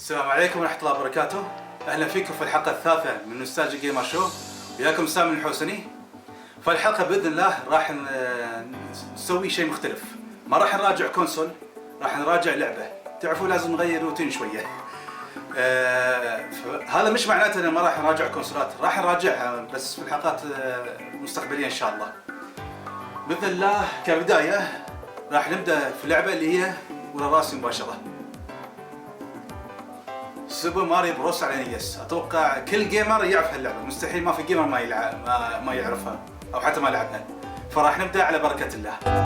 السلام عليكم ورحمة الله وبركاته. أهلا فيكم في الحلقة الثالثة من نوستالجيا جيمر شو. وياكم سامي الحوسني. فالحلقة بإذن الله راح نسوي شيء مختلف. ما راح نراجع كونسول، راح نراجع لعبة. تعرفوا لازم نغير روتين شوية. هذا مش معناته أن ما راح نراجع كونسولات، راح نراجعها بس في الحلقات المستقبلية إن شاء الله. بإذن الله كبداية راح نبدأ في اللعبة اللي هي ورا راسي مباشرة. سوبر ماريو بروس على NES. اتوقع كل جيمر يعرف هاللعبه، مستحيل ما في جيمر ما يعرفها او حتى ما لعبها. فراح نبدا على بركه الله.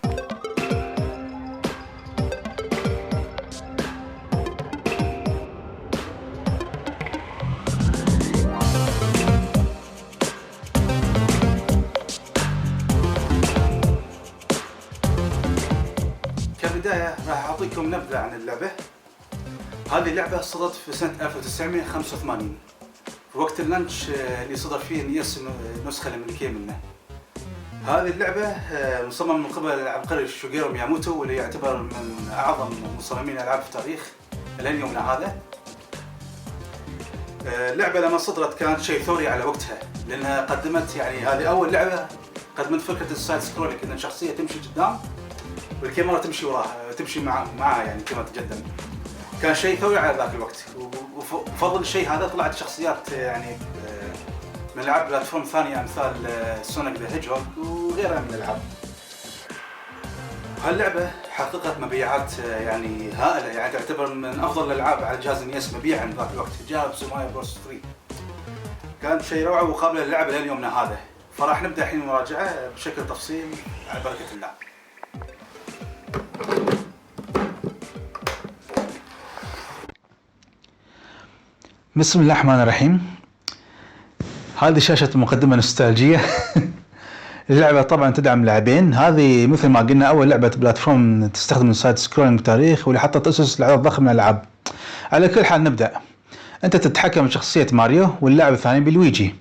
كبدايه راح اعطيكم نبذه عن اللعبه. هذه اللعبة صدرت في سنة 1985 في وقت اللانش اللي صدر فيه NES النسخة الأمريكية منه. هذه اللعبة مصممة من قبل العبقري شوغيرو مياموتو، واللي يعتبر من أعظم مصممين الألعاب في التاريخ إلى يومنا هذا. اللعبة لما صدرت كانت شيء ثوري على وقتها، لأنها قدمت هذه أول لعبة قدمت فكرة السايد سكرولينج، إن الشخصية تمشي قدام والكاميرا تمشي وراها، تمشي معها كما تقدم. كان شيء ثوري على ذاك الوقت، وفضل الشيء هذا طلعت شخصيات من العاب بلاتفورم ثانية امثال سونيك ذا هيدجهوج وغيرها من الالعاب. هاللعبة حققت مبيعات هائلة، تعتبر من افضل الالعاب على جهاز NES مبيعا ذاك الوقت، جاب سوبر ماريو بروس 3. كانت شيء روعة وقابلة للعب لين يومنا هذا. فراح نبدأ الحين مراجعة بشكل تفصيل على بركة الله. بسم الله الرحمن الرحيم. هذه شاشة مقدمة نوستالجية. اللعبة طبعا تدعم لاعبين. هذه مثل ما قلنا أول لعبة بلاتفورم تستخدم السايد سكرولينج بالتاريخ، واللي حطت أسس لعدد ضخم من الألعاب. على كل حال نبدأ. أنت تتحكم بشخصية ماريو، واللاعب الثاني بلويجي،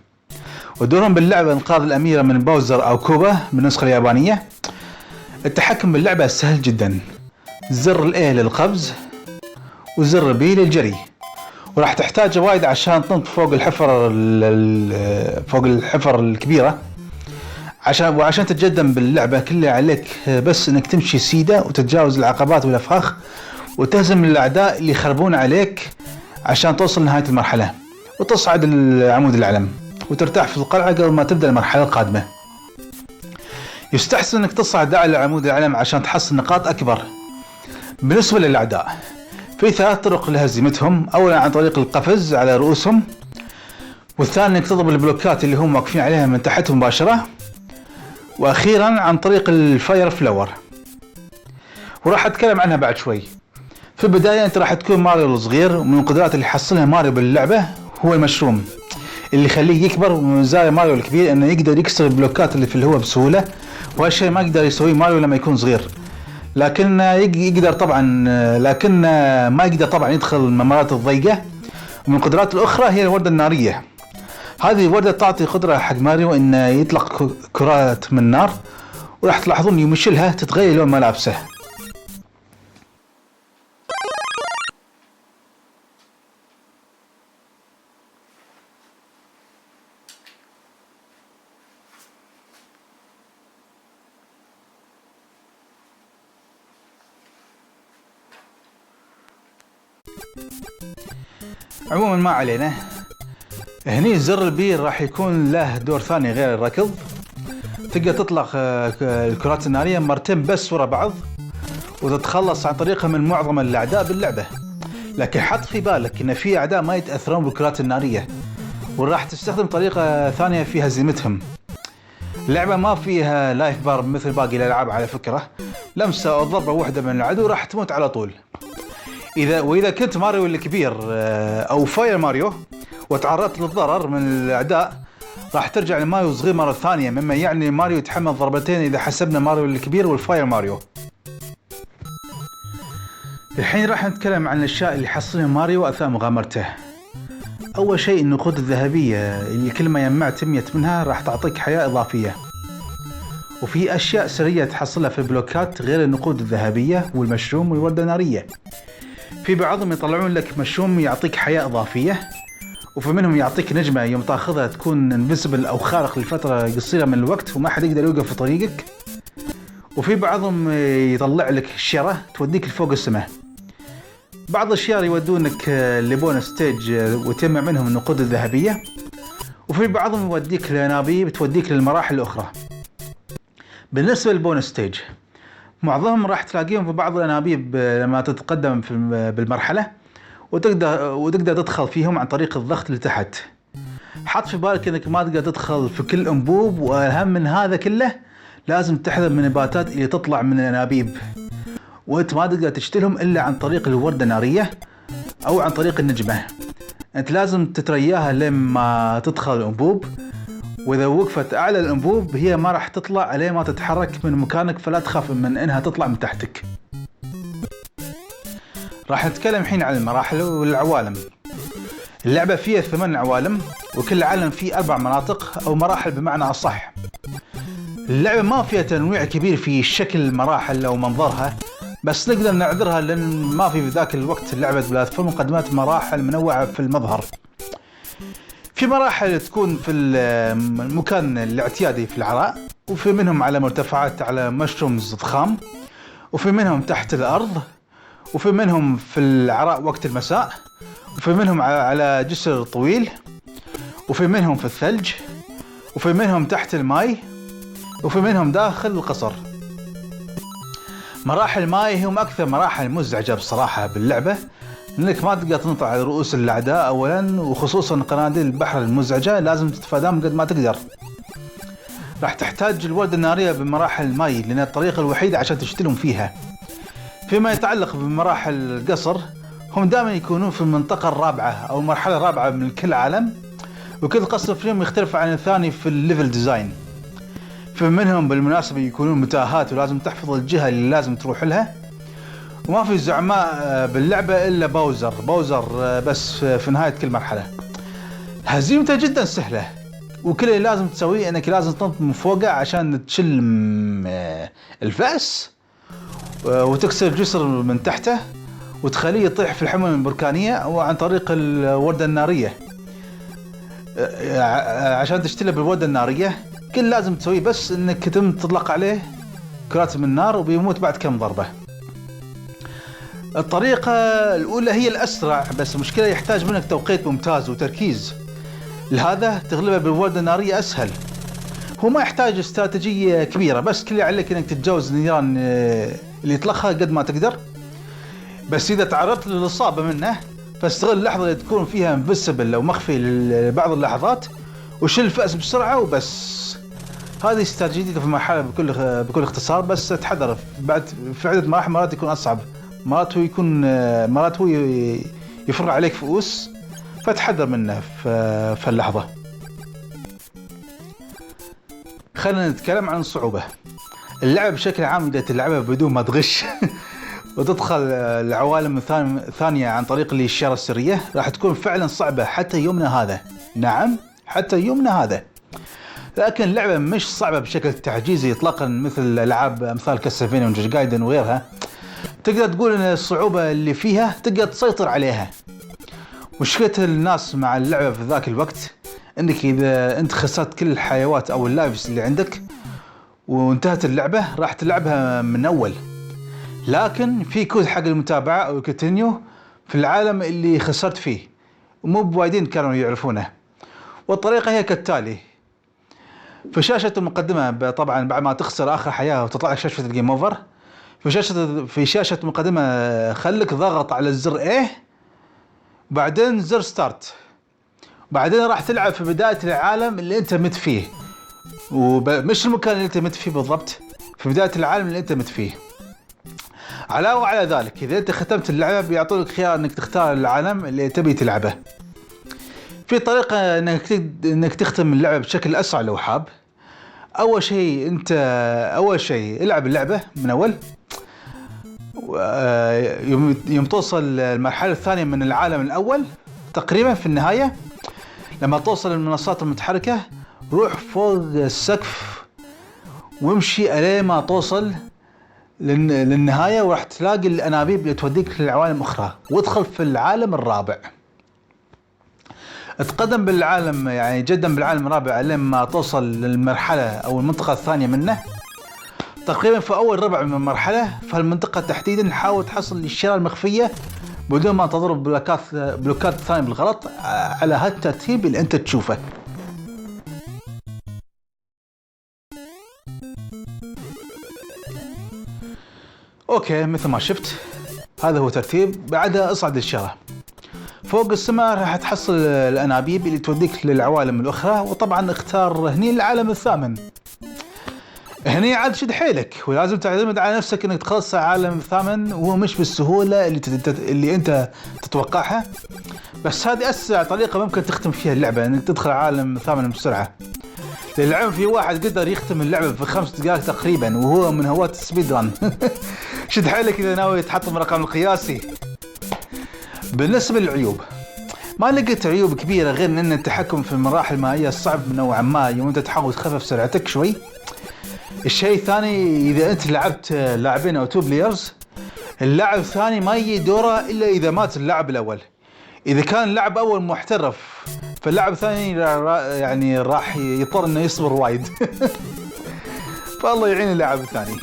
ودورهم باللعبة إنقاذ الأميرة من باوزر أو كوبا بالنسخة اليابانية. التحكم باللعبة سهل جدا. زر A للقفز وزر B للجري، وراح تحتاج وايد عشان تنط فوق الحفر الكبيرة. وعشان تتقدم باللعبة كلها عليك بس انك تمشي سيدة وتتجاوز العقبات والافخاخ وتهزم الاعداء اللي يخربون عليك عشان توصل لنهاية المرحلة وتصعد العمود العلم وترتاح في القلعة قبل ما تبدأ المرحلة القادمة. يستحسن انك تصعد على عمود العلم عشان تحصل نقاط اكبر. بالنسبة للاعداء في 3 طرق لهزيمتهم. اولا عن طريق القفز على رؤوسهم، والثاني انك تضرب البلوكات اللي هم واقفين عليها من تحت مباشرة، واخيرا عن طريق الفاير فلاور، وراح اتكلم عنها بعد شوي. في البداية انت راح تكون ماريو الصغير، ومن القدرات اللي يحصلها ماريو باللعبة هو المشروم اللي يخليه يكبر. ومن مزايا ماريو الكبير انه يقدر يكسر البلوكات اللي في الهواء بسهولة، وهالشيء ما يقدر يسويه ماريو لما يكون صغير. لكن يقدر طبعا ما يقدر طبعا يدخل الممرات الضيقة. ومن القدرات الأخرى هي الوردة النارية. هذه الوردة تعطي قدرة حق ماريو إنه يطلق كرات من نار، وراح تلاحظون يوم يشيلها تتغير لون ملابسه. عموما ما علينا. هني الزر البي راح يكون له دور ثاني غير الركض. تقدر تطلق الكرات النارية مرتين بس ورا بعض، وتتخلص عن طريقها من معظم الأعداء باللعبة. لكن حط في بالك إن في أعداء ما يتأثرون بالكرات النارية، وراح تستخدم طريقة ثانية في هزيمتهم. اللعبة ما فيها لايف بار مثل باقي الألعاب على فكرة. لمسة أو ضربة واحدة من العدو راح تموت على طول. وإذا كنت ماريو الكبير أو فاير ماريو وتعرضت للضرر من الأعداء، راح ترجع لماريو صغير مرة ثانية، مما يعني ماريو يتحمل ضربتين إذا حسبنا ماريو الكبير والفاير ماريو. الحين راح نتكلم عن الأشياء اللي حصلها ماريو أثناء مغامرته. أول شيء النقود الذهبية اللي كل ما جمعت 100 منها راح تعطيك حياة إضافية. وفي أشياء سرية تحصلها في البلوكات غير النقود الذهبية والمشروم والوردة النارية. في بعضهم يطلعون لك مشوم يعطيك حياة إضافية، وفي منهم يعطيك نجمة يوم تاخذها تكون انفيسبل أو خارق لفترة قصيرة من الوقت وما حد يقدر يوقف في طريقك. وفي بعضهم يطلع لك شيرة توديك لفوق السماء. بعض الشيار يودونك لبونس ستيج وتجمع منهم النقود الذهبية، وفي بعضهم يوديك لأنابيب توديك للمراحل الأخرى. بالنسبة للبونس ستيج معظمهم راح تلاقيهم في بعض الأنابيب لما تتقدم بالمرحلة، وتقدر تدخل فيهم عن طريق الضغط لتحت. حط في بالك انك ما تقدر تدخل في كل انبوب، واهم من هذا كله لازم تحذر من النباتات اللي تطلع من الانابيب، وانت ما تقدر تشتلهم الا عن طريق الوردة النارية او عن طريق النجمة. انت لازم تترياها لما تدخل الانبوب، واذا وقفت اعلى الانبوب هي ما راح تطلع عليه ما تتحرك من مكانك، فلا تخاف من انها تطلع من تحتك. راح نتكلم الحين عن المراحل والعوالم. اللعبة فيها 8 عوالم، وكل عالم فيه 4 مناطق او مراحل بمعنى اصح. اللعبة ما فيها تنويع كبير في شكل المراحل او منظرها، بس نقدر نعذرها لان ما في ذاك الوقت لعبة بلاتفورم مقدمات مراحل منوعة في المظهر. في مراحل تكون في المكان الاعتيادي في العراء، وفي منهم على مرتفعات على مشرومز ضخام، وفي منهم تحت الارض، وفي منهم في العراء وقت المساء، وفي منهم على جسر طويل، وفي منهم في الثلج، وفي منهم تحت الماء، وفي منهم داخل القصر. مراحل الماء هم أكثر مراحل مزعجة بصراحة باللعبة، لأنك ما تقدر تنط على رؤوس الأعداء أولا، وخصوصا قناديل البحر المزعجة لازم تتفاداهم قد ما تقدر. راح تحتاج الوردة النارية بمراحل الماء لأن الطريقة الوحيدة عشان تشتلهم فيها. فيما يتعلق بمراحل القصر هم دائما يكونون في المنطقة الرابعة أو المرحلة الرابعة من كل عالم، وكل قصر فيهم يختلف عن الثاني في الليفل ديزاين. في منهم بالمناسبة يكونون متاهات ولازم تحفظ الجهة اللي لازم تروح لها، وما في زعماء باللعبة إلا باوزر بس في نهاية كل مرحلة. هزيمته جدا سهلة، وكل اللي لازم تسويه انك لازم تنط من فوقه عشان تشل الفأس وتكسر الجسر من تحته وتخليه يطيح في الحمم البركانية أو عن طريق الوردة النارية. عشان تشتله بالوردة النارية كل لازم تسويه بس انك تطلق عليه كرات من نار وبيموت بعد كم ضربة. الطريقة الأولى هي الأسرع، بس المشكلة يحتاج منك توقيت ممتاز وتركيز، لهذا تغلبه بالوردة النارية أسهل. هو ما يحتاج استراتيجية كبيرة، بس كل اللي عليك انك تتجاوز النيران اللي يطلقها قد ما تقدر. بس إذا تعرضت للإصابة منه فاستغل اللحظة اللي تكون فيها انفيسبل أو مخفي لبعض اللحظات وشل الفأس بسرعة وبس. هذه استراتيجيته في المرحلة بكل اختصار، بس تحذر بعد في عدة مراحل مرات يكون أصعب، مرات هو يفر عليك فؤوس فتحذر منه في اللحظة. خلينا نتكلم عن الصعوبة. اللعبة بشكل عام إذا تلعبها بدون ما تغش وتدخل العوالم الثانية عن طريق الإشارة السرية راح تكون فعلا صعبة حتى يومنا هذا. نعم حتى يومنا هذا، لكن اللعبة مش صعبة بشكل تعجيزي اطلاقا مثل العاب امثال كاسلفينيا ونينجا جايدن وغيرها. تقدر تقول ان الصعوبة اللي فيها تقدر تسيطر عليها. مشكلة الناس مع اللعبة في ذاك الوقت انك اذا انت خسرت كل الحيوات او اللايفز اللي عندك وانتهت اللعبة راح تلعبها من اول، لكن في كود حق المتابعة او كونتينيو في العالم اللي خسرت فيه ومو بوايدين كانوا يعرفونه. والطريقة هي كالتالي: في شاشة المقدمة طبعا بعد ما تخسر آخر حياة وتطلع لك شاشة الجيم اوفر، في شاشة المقدمة خليك ضغط على الزر A وبعدين زر ستارت، وبعدين راح تلعب في بداية العالم اللي انت مت فيه، ومش المكان اللي انت مت فيه بالضبط، في بداية العالم اللي انت مت فيه. علاوة على ذلك إذا انت ختمت اللعبة بيعطونك خيار انك تختار العالم اللي تبي تلعبه. في طريقة انك تختم اللعبة بشكل اسرع لو حاب. اول شيء العب اللعبة من اول، يوم توصل المرحلة الثانية من العالم الاول تقريبا في النهاية، لما توصل المنصات المتحركة روح فوق السقف وامشي الين ما توصل للنهاية، وراح تلاقي الأنابيب اللي توديك للعوالم أخرى، وادخل في العالم الرابع. تقدم بالعالم، يعني جدا بالعالم الرابع لما توصل للمرحلة أو المنطقة الثانية منه. تقريبا في أول ربع من المرحلة في المنطقة تحديدا حاول تحصل الشراء المخفية بدون ما تضرب بلوكات ثانية بالغلط على هالترتيب اللي أنت تشوفه. اوكي، مثل ما شفت هذا هو ترتيب. بعدها اصعد للشارع فوق السماء، راح تحصل الانابيب اللي توديك للعوالم الاخرى. وطبعا اختار هني العالم الثامن. هني عاد شد حيلك، ولازم تعتمد على نفسك انك تخلص العالم الثامن، وهو مش بالسهولة اللي انت تتوقعها. بس هذه اسرع طريقة ممكن تختم فيها اللعبة، انك تدخل العالم الثامن بسرعة. للعلم في واحد قدر يختم اللعبة في 5 دقائق تقريبا، وهو من هواة السبيد ران. شد حيلك اذا ناوي تحطم الرقم القياسي. بالنسبة للعيوب، ما لقيت عيوب كبيرة غير ان التحكم في المراحل المائية صعب نوعا ما، يوم انت تحاول تخفف سرعتك شوي. الشيء الثاني، اذا انت لعبت لاعبين او 2 بلايرز، اللاعب الثاني ما يجي دوره الا اذا مات اللاعب الاول. اذا كان اللاعب اول محترف، فاللاعب الثاني يعني راح يضطر انه يصبر وايد. فالله يعين اللاعب الثاني.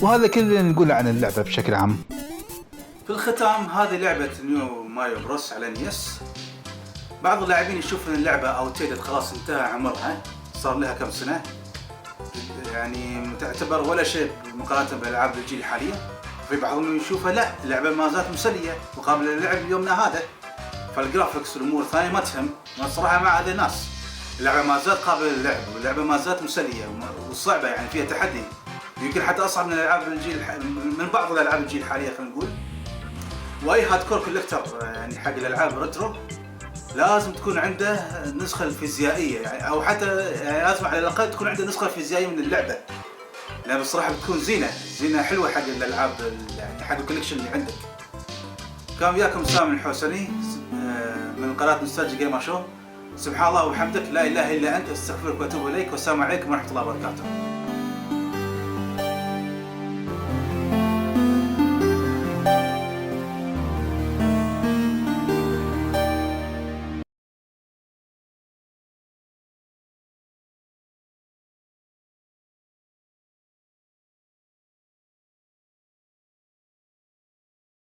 وهذا كل اللي نقوله عن اللعبة بشكل عام. في الختام، هذه لعبة نيو ماريو بروس على NES. بعض اللاعبين يشوف ان اللعبة اوتيدد، خلاص انتهى عمرها، صار لها كم سنة، يعني تعتبر ولا شيء مقارنة بالالعاب الجيل الحالية. في بعضهم يشوفها لا، اللعبة ما زالت مسلية مقابل اللعب يومنا هذا، فالجرافيكس والامور الثانية ما تهم. الصراحة مع هذه الناس، اللعبة ما زالت قابلة للعب، واللعبة ما زالت مسلية وصعبة، يعني فيها تحدي، يمكن حتى اصعب من الالعاب من بعض الالعاب الجيل الحالية خلينا نقول. واي هارد كور كولكتر يعني حق الالعاب ريترو لازم تكون عنده النسخة الفيزيائية، يعني او حتى يعني لازم على الاقل تكون عنده نسخة فيزيائية من اللعبة، لأن بصراحة بتكون زينة حلوة حق الالعاب، يعني حق الكوليكشن اللي عندك. كان وياكم سامي الحوسني من قناة نوستالجيا جيمر شو. سبحان الله وبحمدك، لا اله الا انت، استغفرك واتوب اليك، والسلام عليكم ورحمة الله وبركاته.